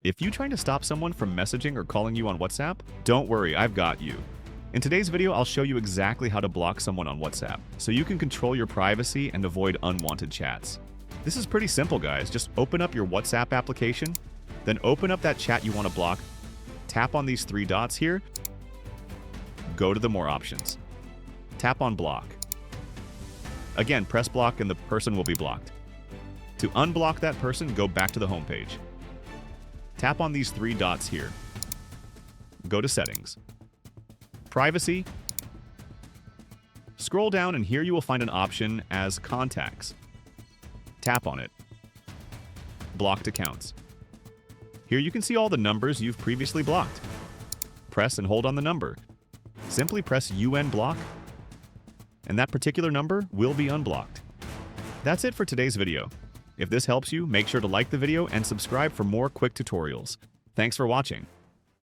If you're trying to stop someone from messaging or calling you on WhatsApp, don't worry, I've got you. In today's video, I'll show you exactly how to block someone on WhatsApp, so you can control your privacy and avoid unwanted chats. This is pretty simple, guys. Just open up your WhatsApp application, then open up that chat you want to block, tap on these three dots here, go to the More options, tap on Block. Again, press block and the person will be blocked. To unblock that person, go back to the home page. Tap on these three dots here. Go to Settings. Privacy. Scroll down and here you will find an option as Contacts. Tap on it. Blocked accounts. Here you can see all the numbers you've previously blocked. Press and hold on the number. Simply press Unblock, and that particular number will be unblocked. That's it for today's video. If this helps you, make sure to like the video and subscribe for more quick tutorials. Thanks for watching.